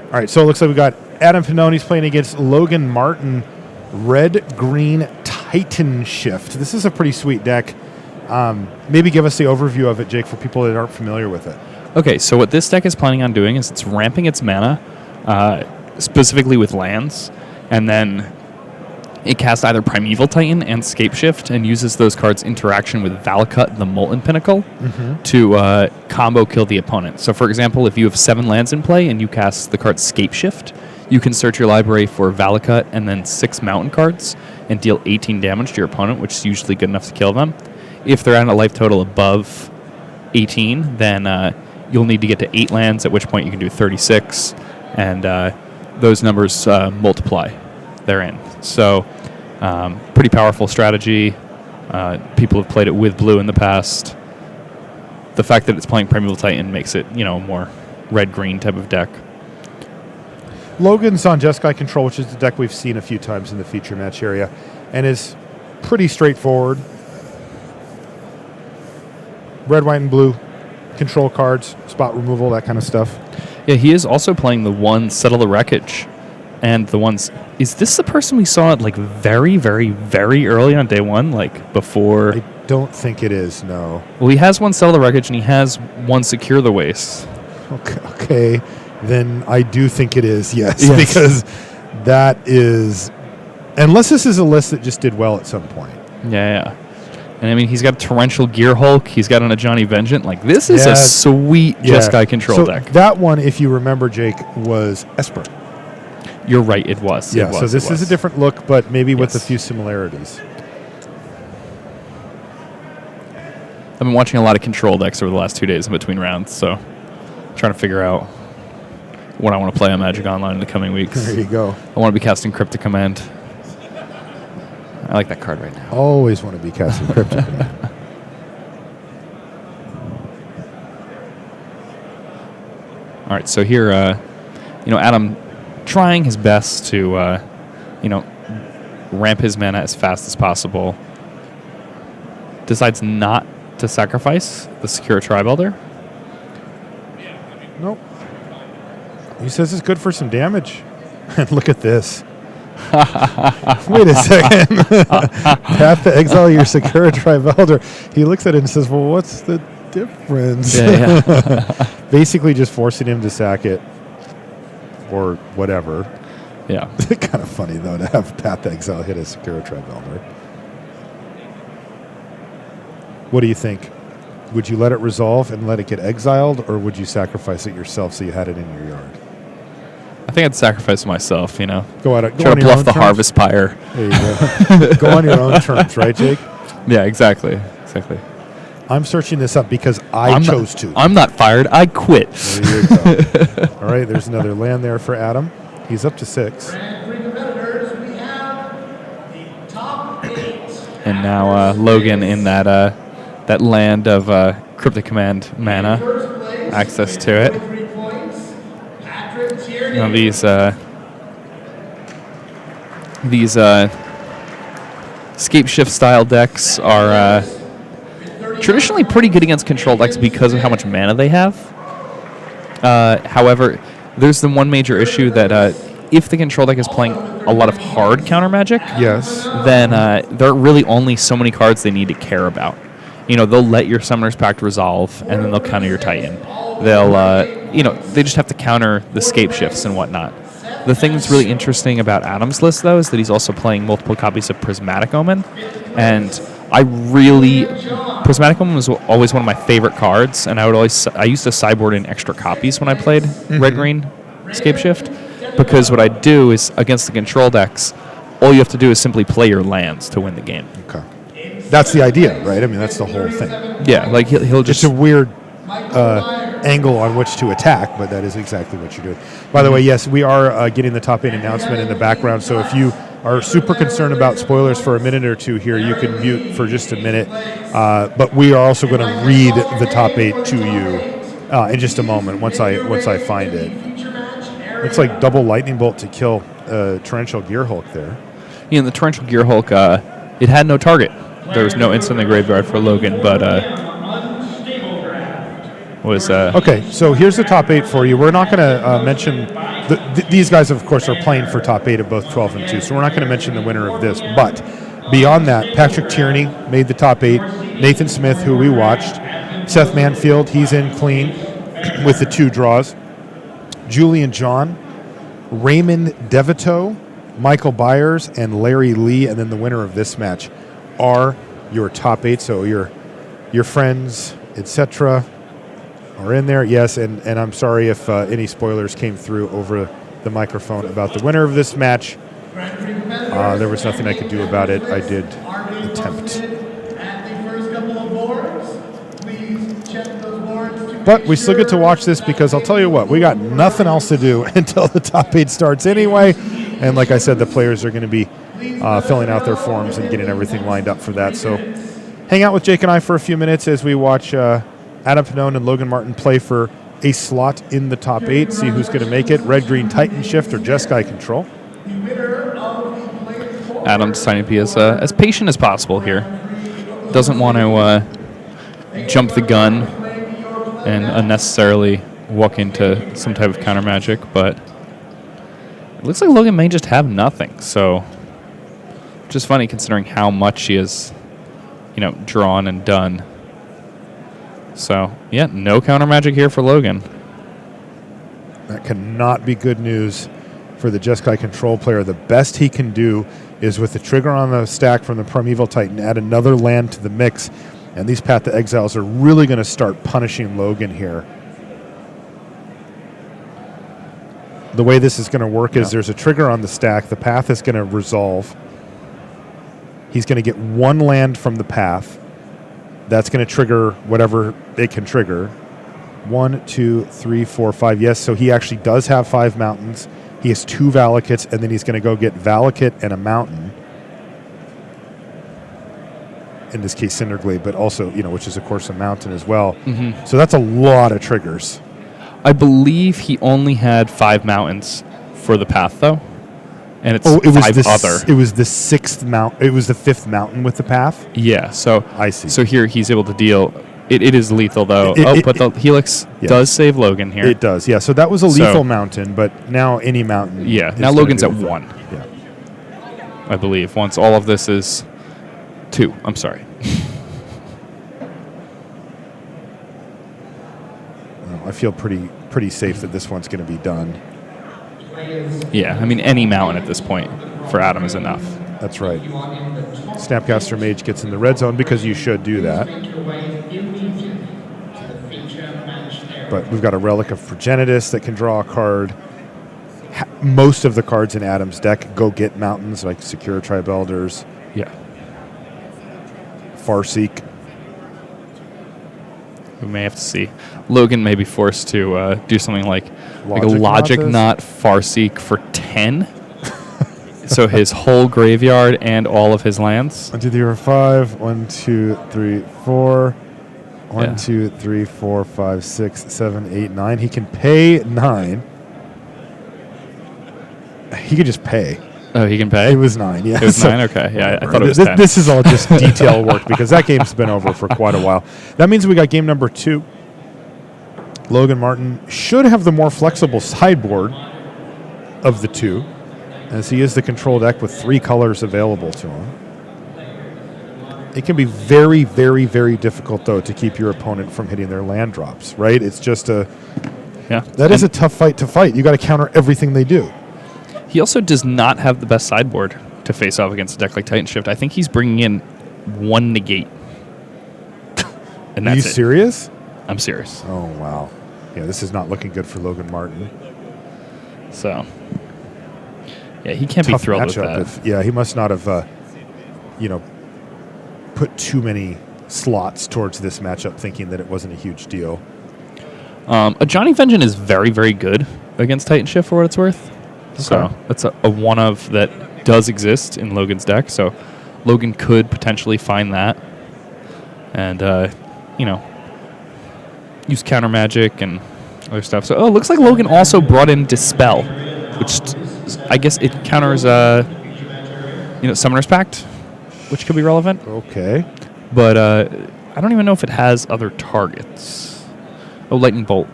All right, so it looks like we got Adam Pannone playing against Logan Martin, Red-Green Titan Shift. This is a pretty sweet deck. Maybe give us the overview of it, Jake, for people that aren't familiar with it. Okay, so what this deck is planning on doing is it's ramping its mana, specifically with lands, and then it casts either Primeval Titan and Scapeshift and uses those cards' interaction with Valakut, the Molten Pinnacle, to combo kill the opponent. So, for example, if you have 7 lands in play and you cast the card Scapeshift, you can search your library for Valakut and then 6 mountain cards and deal 18 damage to your opponent, which is usually good enough to kill them. If they're at a life total above 18, then you'll need to get to 8 lands, at which point you can do 36, and those numbers multiply therein. So, pretty powerful strategy. People have played it with blue in the past. The fact that it's playing Primeval Titan makes it, a more red-green type of deck. Logan's on Jeskai Control, which is the deck we've seen a few times in the feature match area, and is pretty straightforward. Red, white, and blue. Control cards, spot removal, that kind of stuff. Yeah, he is also playing the one Settle the Wreckage. And the ones... Is this the person we saw very, very, very early on day one? Before... I don't think it is, no. Well, he has one Settle the Wreckage, and he has one Secure the Waste. Okay. Then I do think it is, yes. Because that is... Unless this is a list that just did well at some point. Yeah. And I mean, he's got a Torrential Gear Hulk. He's got a Johnny Vengeant. This is a sweet Jeskai Control deck. That one, if you remember, Jake, was Esper. You're right, it was. Yeah, so this is a different look, but maybe with a few similarities. I've been watching a lot of Control decks over the last 2 days in between rounds, so trying to figure out what I want to play on Magic Online in the coming weeks. There you go. I want to be casting Cryptic Command. I like that card right now. Always want to be casting Cryptic Command. All right, so here, Adam trying his best to, ramp his mana as fast as possible. Decides not to sacrifice the Secure Tribe Elder. Nope. He says it's good for some damage. And look at this. Wait a second. Have to exile your Secure Tribe Elder. He looks at it and says, well, what's the difference? Yeah. Basically just forcing him to sack it or whatever. Yeah. Kind of funny, though, to have Path to Exile hit a Secure Tribe Elder. What do you think? Would you let it resolve and let it get exiled, or would you sacrifice it yourself so you had it in your yard? I think I'd sacrifice myself, Go Try to bluff the Harvest Pyre. There you go. Go on your own terms, right, Jake? Yeah, exactly. I'm searching this up because I chose to. I'm not fired. I quit. There you go. All right, there's another land there for Adam. He's up to 6. And now Logan in that land of Cryptic Command mana, access to it. These Scapeshift style decks are traditionally pretty good against control decks because of how much mana they have. However, there's the one major issue that if the control deck is playing a lot of hard counter magic, then there are really only so many cards they need to care about. They'll let your Summoner's Pact resolve, and then they'll counter your Titan. They'll, they just have to counter the Scapeshifts and whatnot. The thing that's really interesting about Adam's list, though, is that he's also playing multiple copies of Prismatic Omen, and Prismatic Omen was always one of my favorite cards, and I used to sideboard in extra copies when I played red-green Scapeshift, because what I do is, against the control decks, all you have to do is simply play your lands to win the game. Okay. That's the idea, right? I mean, that's the whole thing. Yeah, he'll just... It's a weird angle on which to attack, but that is exactly what you're doing. By the way, yes, we are getting the top 8 announcement in the background, so if you are super concerned about spoilers for a minute or two here, you can mute for just a minute. But we are also going to read the top 8 to you in just a moment once I find it. Looks like double Lightning Bolt to kill Torrential Gear Hulk there. Yeah, the Torrential Gear Hulk, it had no target. There was no instant in the graveyard for Logan, but was... Okay, so here's the top 8 for you. We're not going to mention these guys, of course, are playing for top 8 of both 12 and 2, so we're not going to mention the winner of this. But beyond that, Patrick Tierney made the top 8. Nathan Smith, who we watched. Seth Manfield, he's in clean with the 2 draws. Julian John, Raymond DeVito, Michael Byers, and Larry Lee, and then the winner of this match are your top 8. So your friends, etc., are in there. Yes, and I'm sorry if any spoilers came through over the microphone about the winner of this match. There was nothing I could do about it. I did attempt. But we still get to watch this because I'll tell you what, we got nothing else to do until the top 8 starts anyway. And like I said, the players are going to be filling out their forms and getting everything lined up for that. So hang out with Jake and I for a few minutes as we watch Adam Pannone and Logan Martin play for a slot in the top 8. See who's going to make it. Red, green, Titan shift or Jeskai control. Adam's trying to be as patient as possible here. Doesn't want to jump the gun and unnecessarily walk into some type of counter magic, but it looks like Logan may just have nothing. So, which is funny considering how much she has, drawn and done. So, yeah, no counter magic here for Logan. That cannot be good news for the Jeskai control player. The best he can do is with the trigger on the stack from the Primeval Titan, add another land to the mix. And these Path to Exiles are really going to start punishing Logan here. The way this is going to work is there's a trigger on the stack. The path is going to resolve. He's going to get 1 land from the path. That's going to trigger whatever it can trigger. 1, 2, 3, 4, 5. Yes, so he actually does have 5 mountains. He has 2 Valakits, and then he's going to go get Valakit and a mountain. In this case, Cinderglade, but also, which is, of course, a mountain as well. Mm-hmm. So that's a lot of triggers. I believe he only had 5 mountains for the path, though. And it's it was 5 other. It was the 6th mount. It was the 5th mountain with the path. Yeah, so I see. So here he's able to deal. It is lethal, though. But the Helix does save Logan here. It does, yeah. So that was a lethal mountain, but now any mountain. Yeah, now Logan's at 1. Yeah. I believe, once all of this is 2. I'm sorry. I feel pretty safe that this one's going to be done. Yeah, I mean, any mountain at this point for Adam is enough. That's right. Snapcaster Mage gets in the red zone because you should do that. But we've got a Relic of Progenitus that can draw a card. Most of the cards in Adam's deck go get mountains, like Secure Tribe Elders. Yeah. Farseek. We may have to see. Logan may be forced to do something like a Logic Knot Farseek for 10. So his whole graveyard and all of his lands. 1, 2, 3, 4, 5. 1, 2, 3, 4. 1, 2, 3, 4, 5, 6, 7, 8, 9. He can pay 9. He could just pay. Oh, he can pay? It was 9, yeah. It was 9? Okay. Yeah, I thought it was 10. This is all just detail work because that game's been over for quite a while. That means we got game number 2. Logan Martin should have the more flexible sideboard of the 2, as he is the control deck with 3 colors available to him. It can be very, very, very difficult, though, to keep your opponent from hitting their land drops, right? It's just that is a tough fight to fight. You got to counter everything they do. He also does not have the best sideboard to face off against a deck like Titan Shift. I think he's bringing in 1 negate. And that's Are you serious? I'm serious. Oh, wow. Yeah, this is not looking good for Logan Martin. So, yeah, he can't be thrilled with that. He must not have, put too many slots towards this matchup thinking that it wasn't a huge deal. A Johnny Vengeance is very, very good against Titan Shift for what it's worth. Okay. So that's a one of that does exist in Logan's deck. So Logan could potentially find that and, use counter magic and other stuff. So, it looks like Logan also brought in Dispel, which I guess it counters, Summoner's Pact, which could be relevant. Okay. But I don't even know if it has other targets. Oh, Lightning Bolt.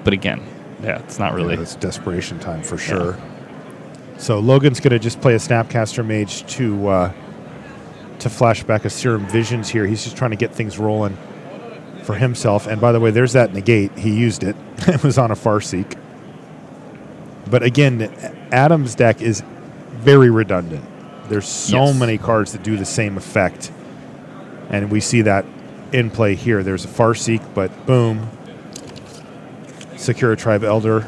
But again, Yeah, it's not really. Yeah, it's desperation time for sure. So Logan's going to just play a Snapcaster Mage to flash back a Serum Visions here. He's just trying to get things rolling for himself. And by the way, there's that negate. He used it. It was on a Farseek. But again, Adam's deck is very redundant. There's so many cards that do the same effect. And we see that in play here. There's a Farseek, but boom. Secure Tribe Elder.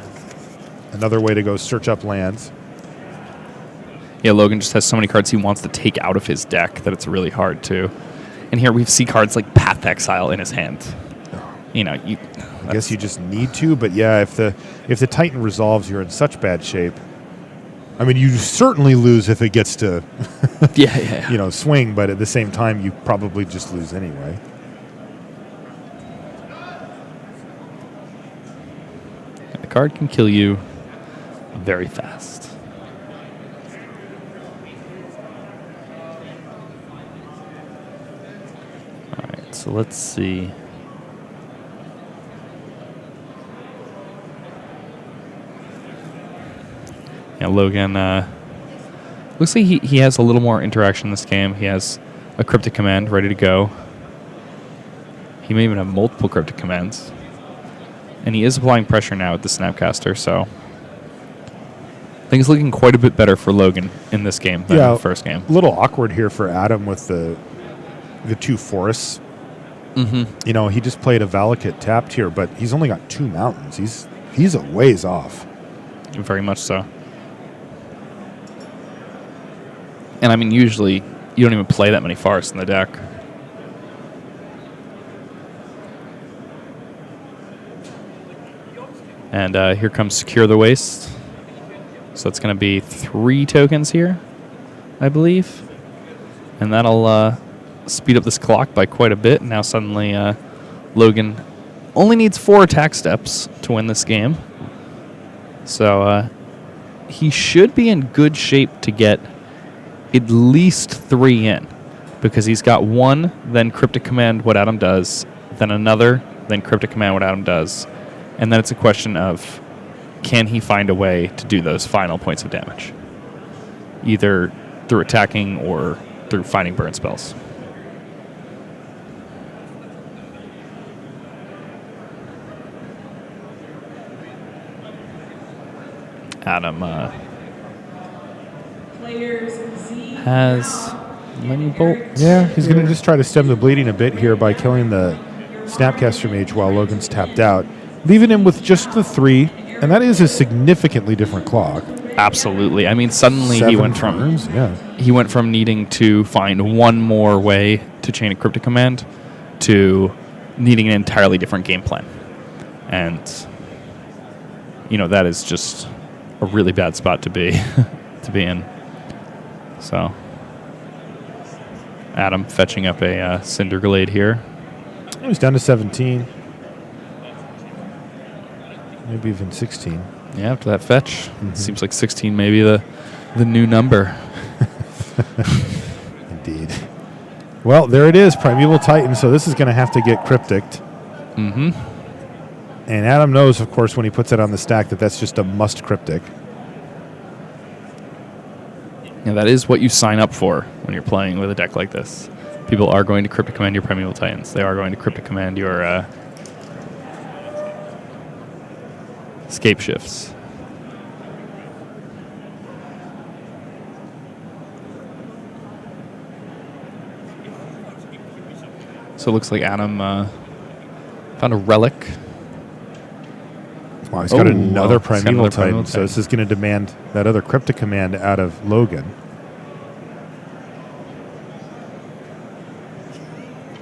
Another way to go search up lands. Yeah, Logan just has so many cards he wants to take out of his deck that it's really hard to. And here we see cards like Path Exile in his hand. You know, I guess you just need to, but yeah, if the Titan resolves, you're in such bad shape. I mean, you certainly lose if it gets to swing, but at the same time, you probably just lose anyway. The card can kill you very fast. All right, so let's see. Yeah, Logan looks like he has a little more interaction in this game. He has a Cryptic Command ready to go. He may even have multiple Cryptic Commands. And he is applying pressure now with the Snapcaster, so things looking quite a bit better for Logan in this game than in the first game. A little awkward here for Adam with the two forests. Mm-hmm. You know, he just played a Valakut tapped here, but he's only got 2 mountains. He's a ways off. Very much so. And I mean, usually you don't even play that many forests in the deck. And here comes Secure the Waste. So it's going to be 3 tokens here, I believe. And that'll speed up this clock by quite a bit. Now suddenly Logan only needs 4 attack steps to win this game. So he should be in good shape to get at least 3 in, because he's got 1, then Cryptic Command what Adam does, then another, then Cryptic Command what Adam does, and then it's a question of can he find a way to do those final points of damage, either through attacking or through finding burn spells. Adam has Lightning Bolt. Yeah, he's going to just try to stem the bleeding a bit here by killing the Snapcaster Mage while Logan's tapped out, leaving him with just the 3, and that is a significantly different clock. Absolutely. I mean, suddenly 7 he went turns, he went from needing to find one more way to chain a Cryptic Command to needing an entirely different game plan. And that is just a really bad spot to be in. So Adam fetching up a Cinder Glade here. He's down to 17. Maybe even 16. Yeah, after that fetch. Seems like 16 maybe the new number. Indeed. Well, there it is, Primeval Titan. So this is going to have to get crypticed. Mm-hmm. And Adam knows, of course, when he puts it on the stack that that's just a must cryptic. Yeah, that is what you sign up for when you're playing with a deck like this. People are going to Cryptic Command your Primeval Titans. They are going to Cryptic Command your Scape Shifts. So it looks like Adam found a relic. Wow, he's got another Primeval Titan. So this is going to demand that other Cryptic Command out of Logan.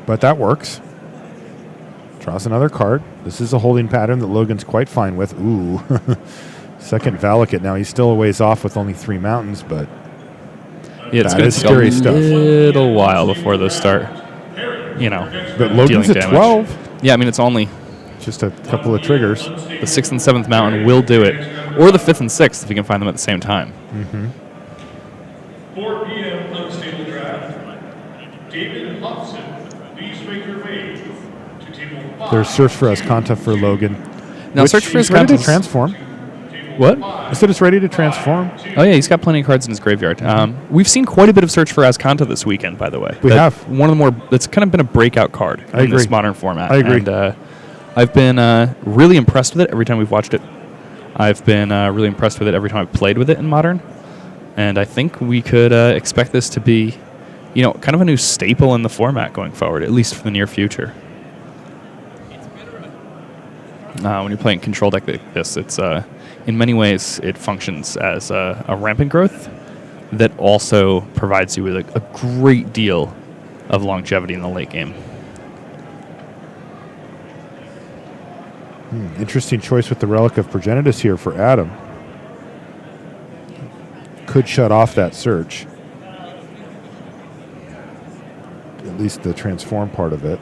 But that works. Draws another card. This is a holding pattern that Logan's quite fine with. Ooh. Second Valakut. Now he's still a ways off with only 3 mountains, but it's that is scary stuff. A little while before those start, But Logan's at 12. Yeah, I mean, it's only just a couple of triggers. The 6th and 7th mountain will do it. Or the 5th and 6th if you can find them at the same time. Mm-hmm. 4 p.m. Unstable Draft. David Hobson, please make your way to table 5. There's Surf for Ascanta for Logan. Now Which search for his he's ready to counters. transform. What? I said it's ready to transform. Oh yeah, he's got plenty of cards in his graveyard. We've seen quite a bit of search for Azcanta this weekend, by the way. We have. One of the more. That's kind of been a breakout card I in this agree. modern format. I agree. And I've been really impressed with it every time we've watched it. I've been really impressed with it every time I've played with it in modern. And I think we could expect this to be, kind of a new staple in the format going forward, at least for the near future. When you're playing control deck like this, it's in many ways it functions as a rampant growth that also provides you with a great deal of longevity in the late game. Interesting choice with the Relic of Progenitus here for Adam. Could shut off that search. At least the transform part of it.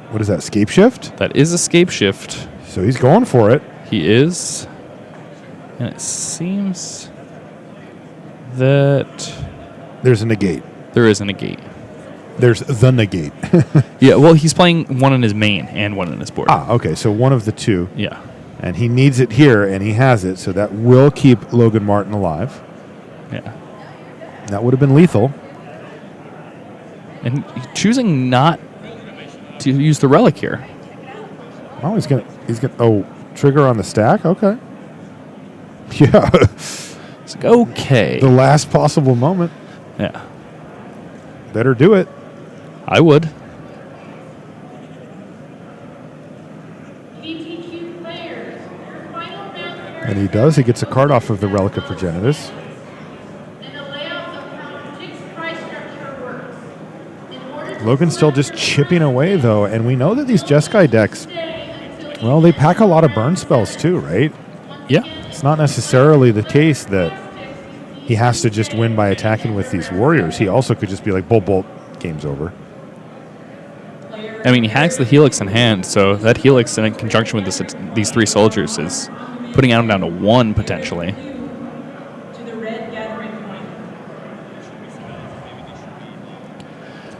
What is that, Scape Shift? That is Escape Shift. So he's going for it. He is. And it seems that There's a negate. there is a negate. There's the negate. Yeah, well, he's playing one in his main and one in his board. Okay, so one of the two. Yeah. And he needs it here, and he has it, so that will keep Logan Martin alive. Yeah. That would have been lethal. And choosing not to use the relic here. Oh, he's gonna. Oh, trigger on the stack. Okay. Yeah. It's like, okay. The last possible moment. Yeah. Better do it. I would. BTQ players, your final round And he does. He gets a card off of the Relic of Progenitus. and the layout of how Tick's price structure works. In order to Logan's still just chipping away, though, and we know that these Jeskai decks, well, they pack a lot of burn spells, too, right? Yeah. It's not necessarily the case that he has to just win by attacking with these warriors. He also could just be like, bolt, bolt, game's over. I mean, he hacks the Helix in hand, so that Helix in conjunction with these three soldiers is putting Adam down to 1 potentially. to the red gathering point.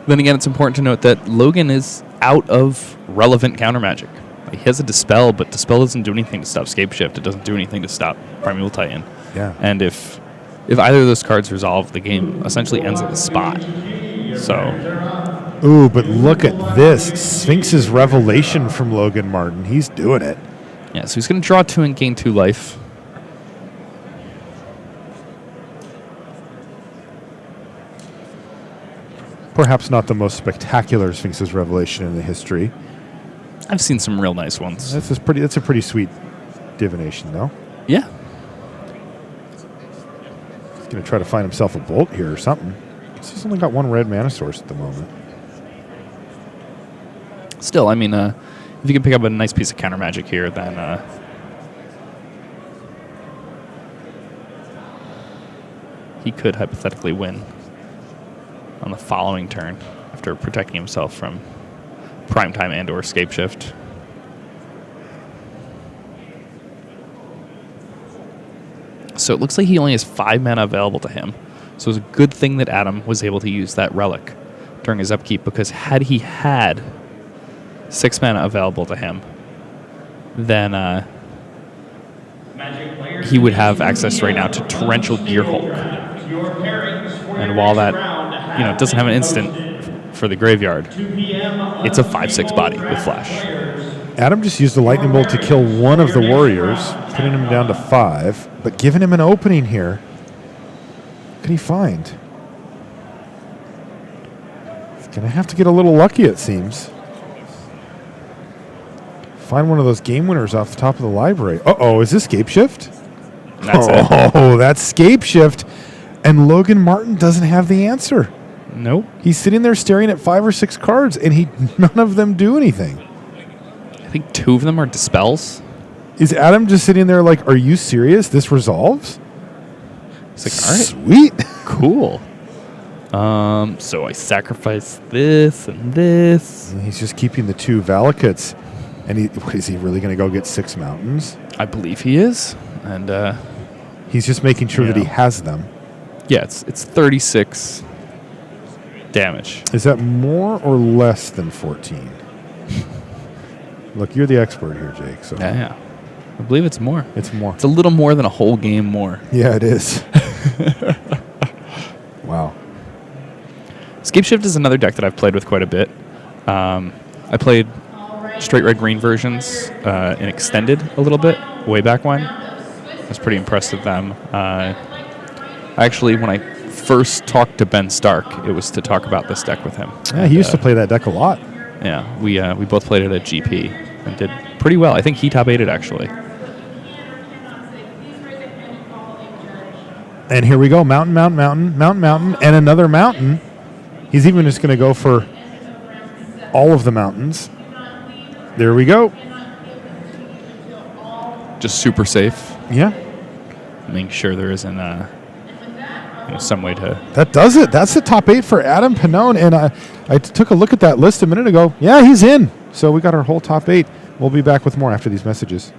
Then again, it's important to note that Logan is out of relevant counter magic. He has a Dispel, but Dispel doesn't do anything to stop Scape Shift. It doesn't do anything to stop Primeval Titan. Yeah. And if either of those cards resolve, the game essentially ends at the spot. So, Ooh, but look at this. Sphinx's Revelation from Logan Martin. He's doing it. yeah, so he's going to draw 2 and gain 2 life. Perhaps not the most spectacular Sphinx's Revelation in the history. I've seen some real nice ones. That's a pretty sweet divination, though. Yeah. He's going to try to find himself a bolt here or something. He's only got 1 red mana source at the moment. Still, I mean, if you can pick up a nice piece of counter magic here, then he could hypothetically win on the following turn after protecting himself from Primetime and or Escape Shift. So it looks like he only has 5 mana available to him. So it's a good thing that Adam was able to use that relic during his upkeep, because had he had 6 mana available to him, then he would have access right now to Torrential Gearhulk. And while that doesn't have an instant for the graveyard, it's a 5/6 body with flash. Adam just used the lightning bolt to kill one of the warriors, putting him down to 5, but giving him an opening here. What can he find? He's going to have to get a little lucky, it seems. Find one of those game winners off the top of the library. Uh-oh, is this Scape Shift? That's it. Oh, that's Scape Shift. And Logan Martin doesn't have the answer. Nope. He's sitting there staring at 5 or 6 cards, and none of them do anything. I think 2 of them are Dispels. Is Adam just sitting there like, are you serious? This resolves? It's like, all right, Sweet. cool. So I sacrifice this and this. And he's just keeping the 2 Valakuts. And is he really going to go get 6 mountains? I believe he is. And He's just making sure that he has them. yeah, it's 36 damage. Is that more or less than 14? Look, you're the expert here, Jake. So Yeah. I believe it's more. It's more. It's a little more than a whole game more. Yeah, it is. Wow. Scape Shift is another deck that I've played with quite a bit. I played straight red green versions in Extended a little bit way back when. I was pretty impressed with them. Actually, when I first talked to Ben Stark, it was to talk about this deck with him. Yeah, he used to play that deck a lot. Yeah, we both played it at GP and did pretty well. I think he top 8'd actually. And here we go. Mountain, mountain, mountain, mountain, mountain, and another mountain. He's even just going to go for all of the mountains. There we go. Just super safe. Yeah. Making sure there isn't some way to... That does it. That's the top 8 for Adam Pannone. And I took a look at that list a minute ago. Yeah, he's in. So we got our whole top 8. We'll be back with more after these messages.